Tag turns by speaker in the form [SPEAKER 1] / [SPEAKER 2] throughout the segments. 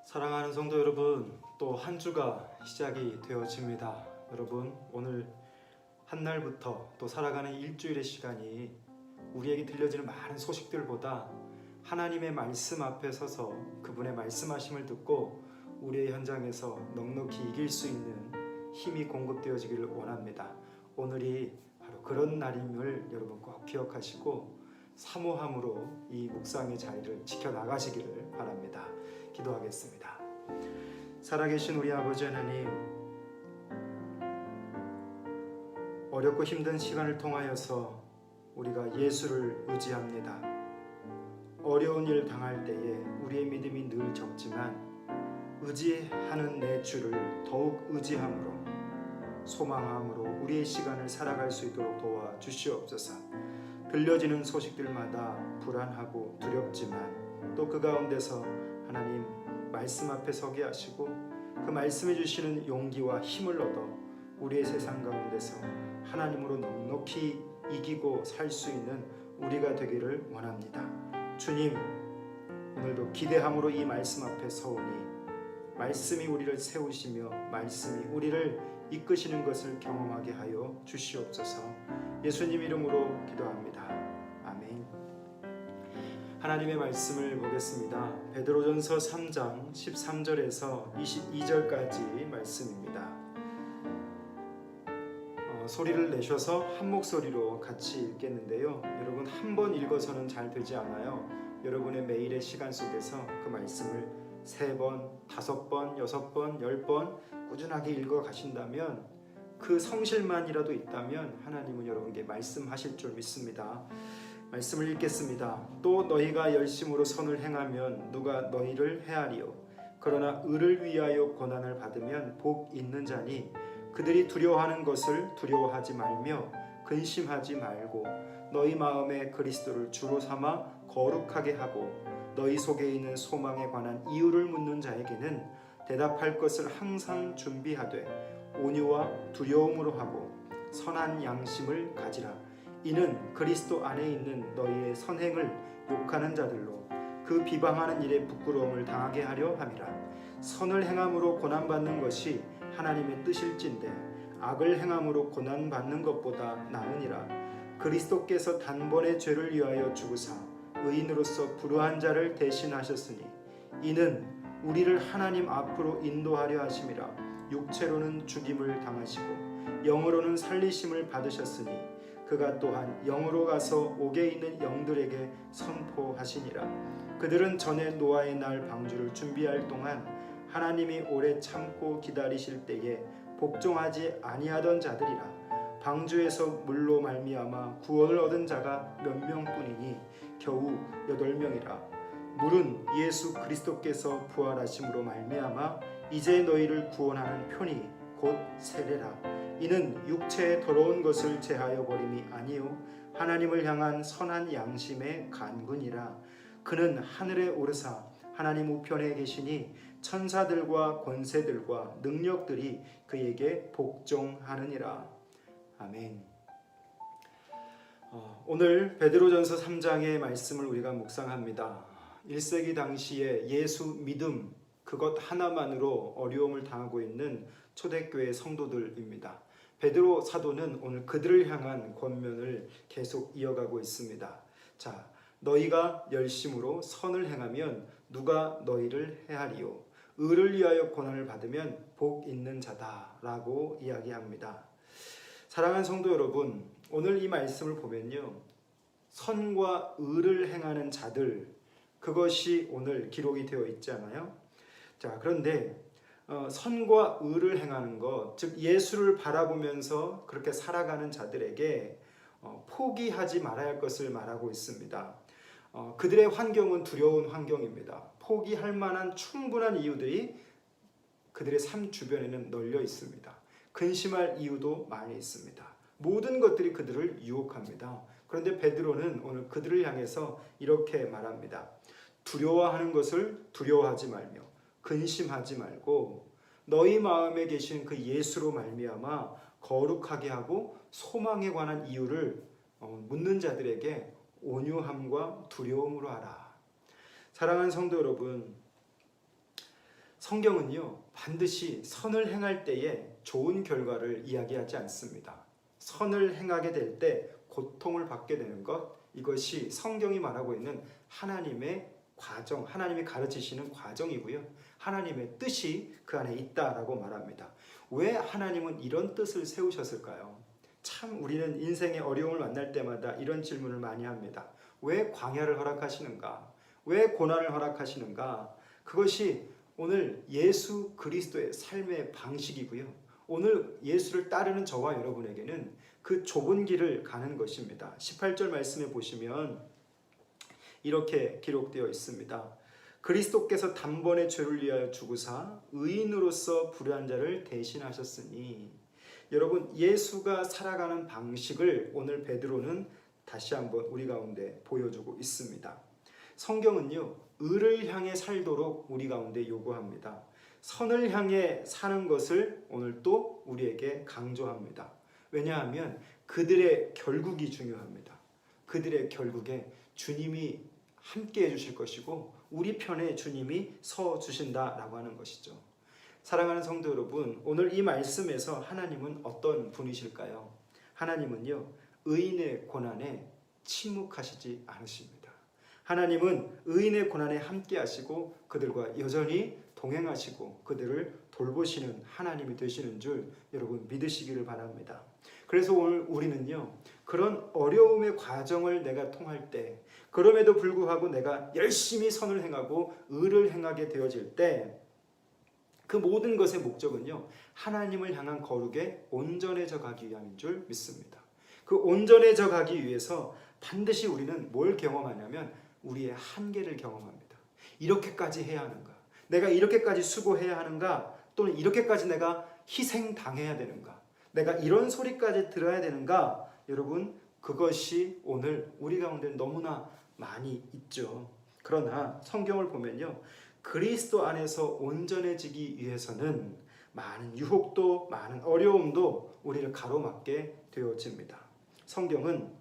[SPEAKER 1] 사랑하는 성도 여러분, 또 한 주가 시작이 되어집니다. 여러분, 오늘 한 날부터 또 살아가는 일주일의 시간이 우리에게 들려지는 많은 소식들보다 하나님의 말씀 앞에 서서 그분의 말씀하심을 듣고 우리의 현장에서 넉넉히 이길 수 있는 힘이 공급되어지기를 원합니다. 오늘이 바로 그런 날임을 여러분 꼭 기억하시고 사모함으로 이 묵상의 자리를 지켜나가시기를 바랍니다. 기도하겠습니다. 살아계신 우리 아버지 하나님, 어렵고 힘든 시간을 통하여서 우리가 예수를 의지합니다. 어려운 일 당할 때에 우리의 믿음이 늘 적지만 의지하는 내 주를 더욱 의지함으로 소망함으로 우리의 시간을 살아갈 수 있도록 도와주시옵소서. 들려지는 소식들마다 불안하고 두렵지만 또 그 가운데서 하나님 말씀 앞에 서게 하시고 그 말씀해 주시는 용기와 힘을 얻어 우리의 세상 가운데서 하나님으로 넉넉히 이기고 살 수 있는 우리가 되기를 원합니다. 주님, 오늘도 기대함으로 이 말씀 앞에 서오니 말씀이 우리를 세우시며 말씀이 우리를 이끄시는 것을 경험하게 하여 주시옵소서. 예수님 이름으로 기도합니다. 아멘. 하나님의 말씀을 보겠습니다. 베드로전서 3장 13절에서 22절까지 말씀입니다. 소리를 내셔서 한 목소리로 같이 읽겠는데요. 여러분, 한 번 읽어서는 잘 되지 않아요. 여러분의 매일의 시간 속에서 그 말씀을 3번, 5번, 6번, 10번 꾸준하게 읽어 가신다면, 그 성실만이라도 있다면 하나님은 여러분께 말씀하실 줄 믿습니다. 말씀을 읽겠습니다. 또 너희가 열심으로 선을 행하면 누가 너희를 해하리요. 그러나 의를 위하여 고난을 받으면 복 있는 자니 그들이 두려워하는 것을 두려워하지 말며 근심하지 말고 너희 마음에 그리스도를 주로 삼아 거룩하게 하고 너희 속에 있는 소망에 관한 이유를 묻는 자에게는 대답할 것을 항상 준비하되 온유와 두려움으로 하고 선한 양심을 가지라. 이는 그리스도 안에 있는 너희의 선행을 욕하는 자들로 그 비방하는 일에 부끄러움을 당하게 하려 함이라. 선을 행함으로 고난받는 것이 하나님의 뜻일진데 악을 행함으로 고난받는 것보다 나으니라. 그리스도께서 단번에 죄를 위하여 죽으사 의인으로서 불의한 자를 대신하셨으니 이는 우리를 하나님 앞으로 인도하려 하심이라. 육체로는 죽임을 당하시고 영으로는 살리심을 받으셨으니 그가 또한 영으로 가서 옥에 있는 영들에게 선포하시니라. 그들은 전에 노아의 날 방주를 준비할 동안 하나님이 오래 참고 기다리실 때에 복종하지 아니하던 자들이라. 방주에서 물로 말미암아 구원을 얻은 자가 몇 명뿐이니 겨우 8명이라. 물은 예수 그리스도께서 부활하심으로 말미암아 이제 너희를 구원하는 표니 곧 세례라. 이는 육체의 더러운 것을 제하여 버림이 아니요 하나님을 향한 선한 양심의 간군이라. 그는 하늘에 오르사 하나님 우편에 계시니 천사들과 권세들과 능력들이 그에게 복종하느니라. 아멘. 오늘 베드로전서 3장의 말씀을 우리가 묵상합니다. 1세기 당시에 예수 믿음 그것 하나만으로 어려움을 당하고 있는 초대교회 성도들입니다. 베드로 사도는 오늘 그들을 향한 권면을 계속 이어가고 있습니다. 자, 너희가 열심으로 선을 행하면 누가 너희를 해하리요. 의를 위하여 고난을 받으면 복 있는 자다라고 이야기합니다. 사랑하는 성도 여러분, 오늘 이 말씀을 보면요, 선과 의를 행하는 자들, 그것이 오늘 기록이 되어 있잖아요. 자, 그런데 선과 의를 행하는 것, 즉 예수를 바라보면서 그렇게 살아가는 자들에게 포기하지 말아야 할 것을 말하고 있습니다. 그들의 환경은 두려운 환경입니다. 포기할 만한 충분한 이유들이 그들의 삶 주변에는 널려 있습니다. 근심할 이유도 많이 있습니다. 모든 것들이 그들을 유혹합니다. 그런데 베드로는 오늘 그들을 향해서 이렇게 말합니다. 두려워하는 것을 두려워하지 말며 근심하지 말고 너희 마음에 계신 그 예수로 말미암아 거룩하게 하고 소망에 관한 이유를 묻는 자들에게 온유함과 두려움으로 하라. 사랑하는 성도 여러분, 성경은요, 반드시 선을 행할 때에 좋은 결과를 이야기하지 않습니다. 선을 행하게 될 때 고통을 받게 되는 것, 이것이 성경이 말하고 있는 하나님의 과정, 하나님이 가르치시는 과정이고요. 하나님의 뜻이 그 안에 있다라고 말합니다. 왜 하나님은 이런 뜻을 세우셨을까요? 참 우리는 인생의 어려움을 만날 때마다 이런 질문을 많이 합니다. 왜 광야를 허락하시는가? 왜 고난을 허락하시는가? 그것이 오늘 예수 그리스도의 삶의 방식이고요. 오늘 예수를 따르는 저와 여러분에게는 그 좁은 길을 가는 것입니다. 18절 말씀에 보시면 이렇게 기록되어 있습니다. 그리스도께서 단번에 죄를 위하여 죽으사 의인으로서 불의한 자를 대신하셨으니. 여러분, 예수가 살아가는 방식을 오늘 베드로는 다시 한번 우리 가운데 보여주고 있습니다. 성경은요, 의를 향해 살도록 우리 가운데 요구합니다. 선을 향해 사는 것을 오늘 또 우리에게 강조합니다. 왜냐하면 그들의 결국이 중요합니다. 그들의 결국에 주님이 함께 해주실 것이고 우리 편에 주님이 서 주신다라고 하는 것이죠. 사랑하는 성도 여러분, 오늘 이 말씀에서 하나님은 어떤 분이실까요? 하나님은요, 의인의 고난에 침묵하시지 않으십니다. 하나님은 의인의 고난에 함께 하시고 그들과 여전히 동행하시고 그들을 돌보시는 하나님이 되시는 줄 여러분 믿으시기를 바랍니다. 그래서 오늘 우리는요, 그런 어려움의 과정을 내가 통할 때, 그럼에도 불구하고 내가 열심히 선을 행하고 의를 행하게 되어질 때, 그 모든 것의 목적은요, 하나님을 향한 거룩에 온전해져 가기 위함인 줄 믿습니다. 그 온전해져 가기 위해서 반드시 우리는 뭘 경험하냐면 우리의 한계를 경험합니다. 이렇게까지 해야 하는가? 내가 이렇게까지 수고해야 하는가? 또는 이렇게까지 내가 희생당해야 되는가? 내가 이런 소리까지 들어야 되는가? 여러분, 그것이 오늘 우리 가운데 너무나 많이 있죠. 그러나 성경을 보면요, 그리스도 안에서 온전해지기 위해서는 많은 유혹도 많은 어려움도 우리를 가로막게 되어집니다. 성경은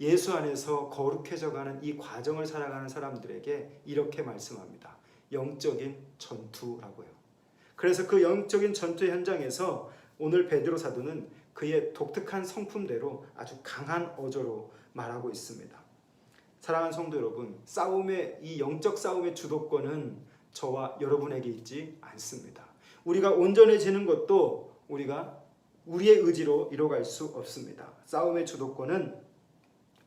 [SPEAKER 1] 예수 안에서 거룩해져가는 이 과정을 살아가는 사람들에게 이렇게 말씀합니다. 영적인 전투라고요. 그래서 그 영적인 전투의 현장에서 오늘 베드로 사도는 그의 독특한 성품대로 아주 강한 어조로 말하고 있습니다. 사랑하는 성도 여러분, 이 영적 싸움의 주도권은 저와 여러분에게 있지 않습니다. 우리가 온전해지는 것도 우리가 우리의 의지로 이뤄갈 수 없습니다. 싸움의 주도권은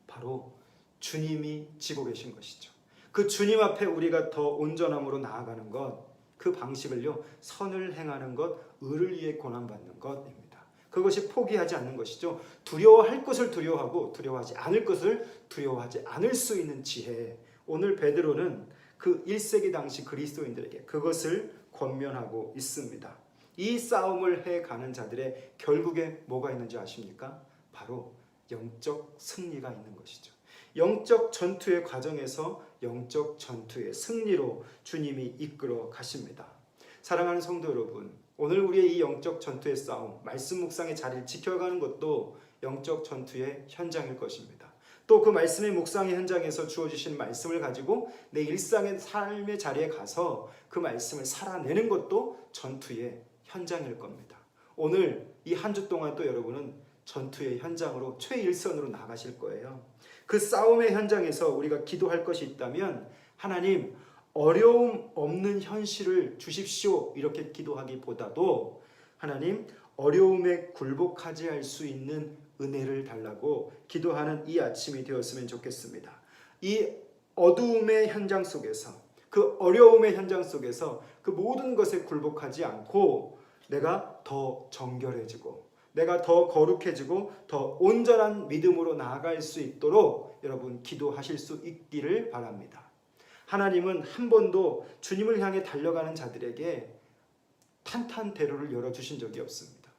[SPEAKER 1] 바로 주님이 지고 계신 것이죠. 그 주님 앞에 우리가 더 온전함으로 나아가는 것, 그 방식을요, 선을 행하는 것, 의를 위해 고난받는 것입니다. 그것이 포기하지 않는 것이죠. 두려워할 것을 두려워하고 두려워하지 않을 것을 두려워하지 않을 수 있는 지혜. 오늘 베드로는 그 1세기 당시 그리스도인들에게 그것을 권면하고 있습니다. 이 싸움을 해가는 자들의 결국에 뭐가 있는지 아십니까? 바로 영적 승리가 있는 것이죠. 영적 전투의 과정에서 영적 전투의 승리로 주님이 이끌어 가십니다. 사랑하는 성도 여러분, 오늘 우리의 이 영적 전투의 싸움, 말씀 묵상의 자리를 지켜가는 것도 영적 전투의 현장일 것입니다. 또 그 말씀의 묵상의 현장에서 주어주신 말씀을 가지고 내 일상의 삶의 자리에 가서 그 말씀을 살아내는 것도 전투의 현장일 겁니다. 오늘 이 한 주 동안 또 여러분은 전투의 현장으로 최일선으로 나가실 거예요. 그 싸움의 현장에서 우리가 기도할 것이 있다면 하나님, 어려움 없는 현실을 주십시오 이렇게 기도하기보다도 하나님, 어려움에 굴복하지 할 수 있는 은혜를 달라고 기도하는 이 아침이 되었으면 좋겠습니다. 이 어두움의 현장 속에서, 그 어려움의 현장 속에서 그 모든 것에 굴복하지 않고 내가 더 정결해지고 내가 더 거룩해지고 더 온전한 믿음으로 나아갈 수 있도록 여러분 기도하실 수 있기를 바랍니다. 하나님은 한 번도 주님을 향해 달려가는 자들에게 탄탄대로를 열어주신 적이 없습니다.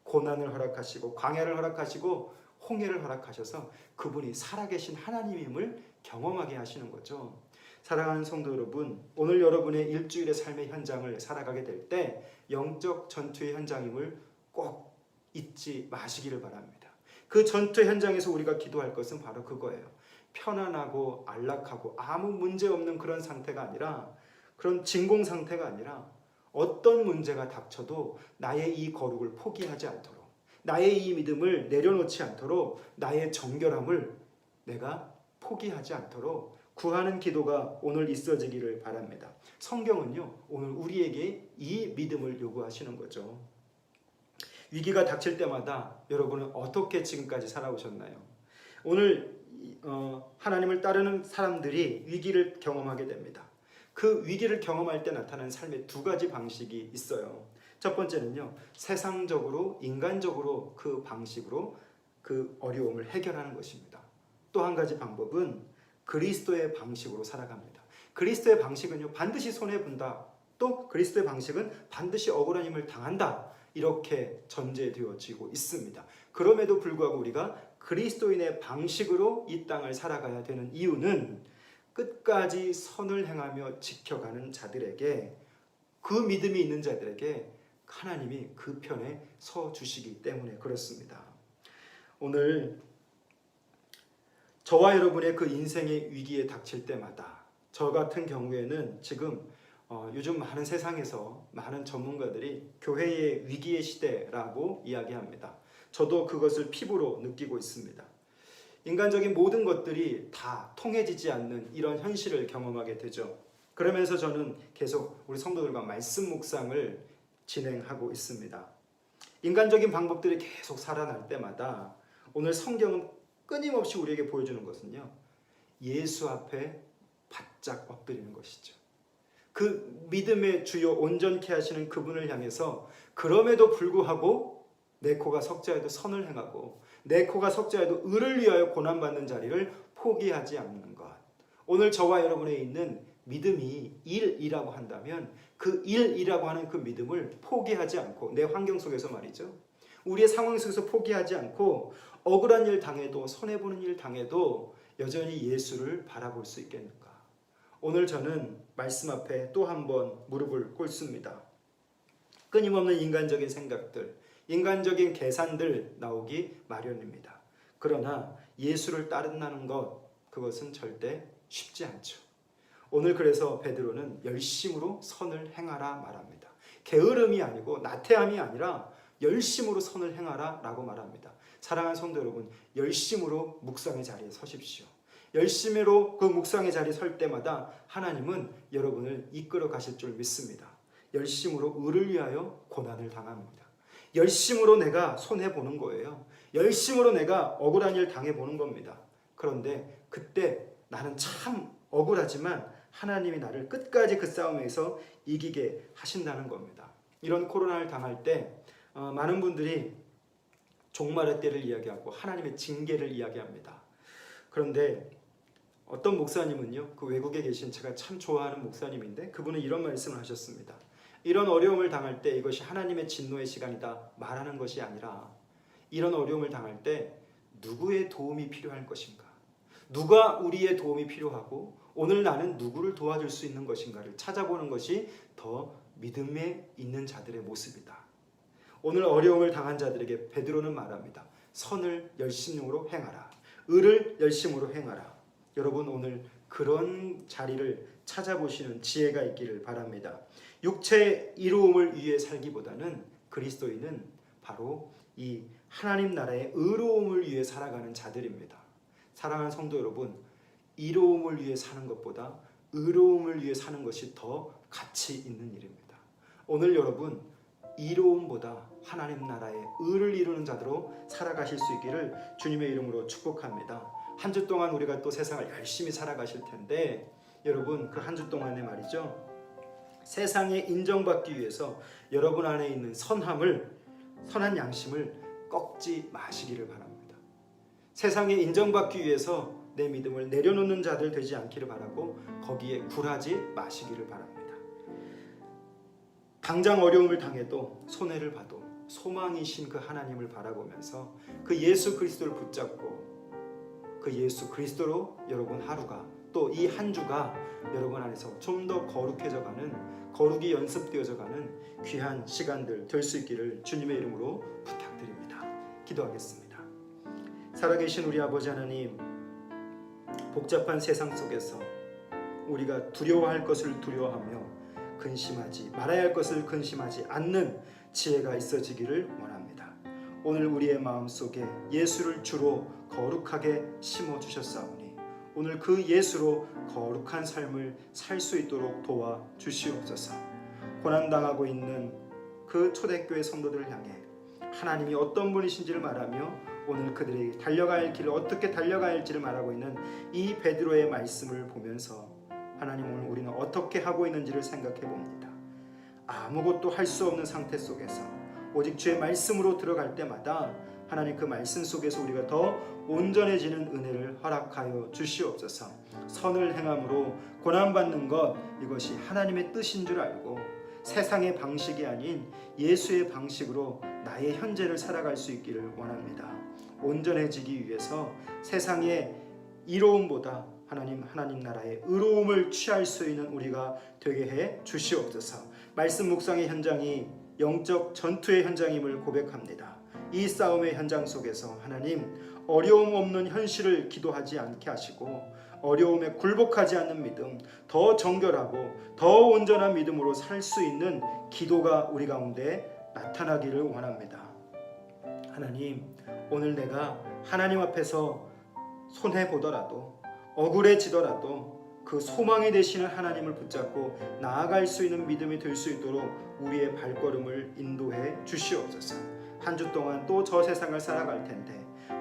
[SPEAKER 1] 고난을 허락하시고 광야를 허락하시고 홍해를 허락하셔서 그분이 살아계신 하나님임을 경험하게 하시는 거죠. 사랑하는 성도 여러분, 오늘 여러분의 일주일의 삶의 현장을 살아가게 될 때 영적 전투의 현장임을 꼭 잊지 마시기를 바랍니다. 그 전투의 현장에서 우리가 기도할 것은 바로 그거예요. 편안하고 안락하고 아무 문제 없는 그런 상태가 아니라, 그런 진공 상태가 아니라 어떤 문제가 닥쳐도 나의 이 거룩을 포기하지 않도록, 나의 이 믿음을 내려놓지 않도록, 나의 정결함을 내가 포기하지 않도록 구하는 기도가 오늘 있어지기를 바랍니다. 성경은요, 오늘 우리에게 이 믿음을 요구하시는 거죠. 위기가 닥칠 때마다 여러분은 어떻게 지금까지 살아오셨나요? 오늘 하나님을 따르는 사람들이 위기를 경험하게 됩니다. 그 위기를 경험할 때 나타나는 삶의 두 가지 방식이 있어요. 첫 번째는요, 세상적으로, 인간적으로 그 방식으로 그 어려움을 해결하는 것입니다. 또 한 가지 방법은 그리스도의 방식으로 살아갑니다. 그리스도의 방식은요, 반드시 손해본다. 또 그리스도의 방식은 반드시 억울한 힘을 당한다. 이렇게 전제되어지고 있습니다. 그럼에도 불구하고 우리가 그리스도인의 방식으로 이 땅을 살아가야 되는 이유는 끝까지 선을 행하며 지켜가는 자들에게, 그 믿음이 있는 자들에게 하나님이 그 편에 서 주시기 때문에 그렇습니다. 오늘 저와 여러분의 그 인생의 위기에 닥칠 때마다, 저 같은 경우에는 지금 요즘 많은 세상에서 많은 전문가들이 교회의 위기의 시대라고 이야기합니다. 저도 그것을 피부로 느끼고 있습니다. 인간적인 모든 것들이 다 통해지지 않는 이런 현실을 경험하게 되죠. 그러면서 저는 계속 우리 성도들과 말씀 묵상을 진행하고 있습니다. 인간적인 방법들이 계속 살아날 때마다 오늘 성경은 끊임없이 우리에게 보여주는 것은요, 예수 앞에 바짝 엎드리는 것이죠. 그 믿음의 주요 온전케 하시는 그분을 향해서 그럼에도 불구하고 내 코가 석자에도 선을 행하고 내 코가 석자에도 의를 위하여 고난받는 자리를 포기하지 않는 것. 오늘 저와 여러분에 있는 믿음이 일이라고 한다면 그 일이라고 하는 그 믿음을 포기하지 않고, 내 환경 속에서 말이죠, 우리의 상황 속에서 포기하지 않고 억울한 일 당해도, 손해보는 일 당해도 여전히 예수를 바라볼 수 있겠는가. 오늘 저는 말씀 앞에 또 한 번 무릎을 꿇습니다. 끊임없는 인간적인 생각들, 인간적인 계산들 나오기 마련입니다. 그러나 예수를 따른다는 것, 그것은 절대 쉽지 않죠. 오늘 그래서 베드로는 열심으로 선을 행하라 말합니다. 게으름이 아니고 나태함이 아니라 열심으로 선을 행하라 라고 말합니다. 사랑하는 성도 여러분, 열심으로 묵상의 자리에 서십시오. 열심히로 그 묵상의 자리에 설 때마다 하나님은 여러분을 이끌어 가실 줄 믿습니다. 열심으로 의를 위하여 고난을 당합니다. 열심으로 내가 손해보는 거예요. 열심으로 내가 억울한 일 당해보는 겁니다. 그런데 그때 나는 참 억울하지만 하나님이 나를 끝까지 그 싸움에서 이기게 하신다는 겁니다. 이런 코로나를 당할 때 많은 분들이 종말의 때를 이야기하고 하나님의 징계를 이야기합니다. 그런데 어떤 목사님은요, 그 외국에 계신 제가 참 좋아하는 목사님인데 그분은 이런 말씀을 하셨습니다. 이런 어려움을 당할 때 이것이 하나님의 진노의 시간이다 말하는 것이 아니라, 이런 어려움을 당할 때 누구의 도움이 필요할 것인가, 누가 우리의 도움이 필요하고 오늘 나는 누구를 도와줄 수 있는 것인가를 찾아보는 것이 더 믿음에 있는 자들의 모습이다. 오늘 어려움을 당한 자들에게 베드로는 말합니다. 선을 열심으로 행하라. 의를 열심으로 행하라. 여러분, 오늘 그런 자리를 찾아보시는 지혜가 있기를 바랍니다. 육체의 이로움을 위해 살기보다는 그리스도인은 바로 이 하나님 나라의 의로움을 위해 살아가는 자들입니다. 사랑하는 성도 여러분, 이로움을 위해 사는 것보다 의로움을 위해 사는 것이 더 가치 있는 일입니다. 오늘 여러분, 이로움보다 하나님 나라의 의를 이루는 자들로 살아가실 수 있기를 주님의 이름으로 축복합니다. 한 주 동안 우리가 또 세상을 열심히 살아가실 텐데, 여러분 그 한 주 동안에 말이죠, 세상에 인정받기 위해서 여러분 안에 있는 선한 양심을 꺾지 마시기를 바랍니다. 세상에 인정받기 위해서 내 믿음을 내려놓는 자들 되지 않기를 바라고 거기에 굴하지 마시기를 바랍니다. 당장 어려움을 당해도 손해를 봐도 소망이신 그 하나님을 바라보면서 그 예수 그리스도를 붙잡고 그 예수 그리스도로 여러분 하루가, 또 이 한 주가 여러분 안에서 좀 더 거룩해져가는, 거룩이 연습되어져가는 귀한 시간들 될 수 있기를 주님의 이름으로 부탁드립니다. 기도하겠습니다. 살아계신 우리 아버지 하나님, 복잡한 세상 속에서 우리가 두려워할 것을 두려워하며 근심하지 말아야 할 것을 근심하지 않는 지혜가 있어지기를 원합니다. 오늘 우리의 마음속에 예수를 주로 거룩하게 심어주셨사오니 오늘 그 예수로 거룩한 삶을 살 수 있도록 도와주시옵소서. 고난당하고 있는 그 초대교회 성도들을 향해 하나님이 어떤 분이신지를 말하며 오늘 그들이 달려가야 할 길을 어떻게 달려가야 할지를 말하고 있는 이 베드로의 말씀을 보면서 하나님, 오늘 우리는 어떻게 하고 있는지를 생각해 봅니다. 아무것도 할 수 없는 상태 속에서 오직 주의 말씀으로 들어갈 때마다 하나님 그 말씀 속에서 우리가 더 온전해지는 은혜를 허락하여 주시옵소서. 선을 행함으로 고난받는 것, 이것이 하나님의 뜻인 줄 알고 세상의 방식이 아닌 예수의 방식으로 나의 현재를 살아갈 수 있기를 원합니다. 온전해지기 위해서 세상의 이로움보다 하나님 나라의 의로움을 취할 수 있는 우리가 되게 해 주시옵소서. 말씀 묵상의 현장이 영적 전투의 현장임을 고백합니다. 이 싸움의 현장 속에서 하나님, 어려움 없는 현실을 기도하지 않게 하시고 어려움에 굴복하지 않는 믿음, 더 정결하고 더 온전한 믿음으로 살 수 있는 기도가 우리 가운데 나타나기를 원합니다. 하나님, 오늘 내가 하나님 앞에서 손해보더라도 억울해지더라도 그 소망이 되시는 하나님을 붙잡고 나아갈 수 있는 믿음이 될 수 있도록 우리의 발걸음을 인도해 주시옵소서. 한 주 동안 또 저 세상을 살아갈 텐데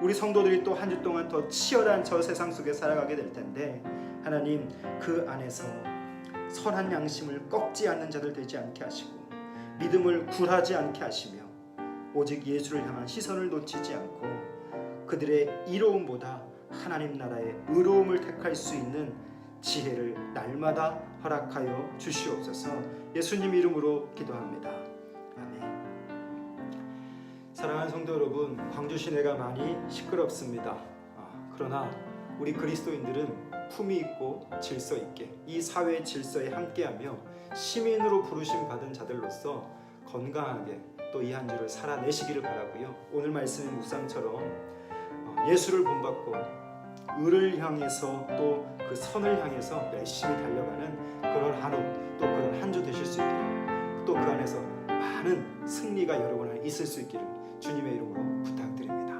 [SPEAKER 1] 우리 성도들이 또 한 주 동안 더 치열한 저 세상 속에 살아가게 될 텐데 하나님, 그 안에서 선한 양심을 꺾지 않는 자들 되지 않게 하시고 믿음을 굴하지 않게 하시며 오직 예수를 향한 시선을 놓치지 않고 그들의 이로움보다 하나님 나라의 의로움을 택할 수 있는 지혜를 날마다 허락하여 주시옵소서. 예수님 이름으로 기도합니다. 아멘. 사랑하는 성도 여러분, 광주 시내가 많이 시끄럽습니다. 그러나 우리 그리스도인들은 품위 있고 질서 있게 이 사회의 질서에 함께하며 시민으로 부르심 받은 자들로서 건강하게 또 이 한 주를 살아내시기를 바라고요. 오늘 말씀의 묵상처럼 예수를 본받고 의를 향해서 또 그 선을 향해서 열심히 달려가는 그런 하루, 또 그런 한 주 되실 수 있기를, 또 그 안에서 많은 승리가 여러분 안에 있을 수 있기를 주님의 이름으로 부탁드립니다.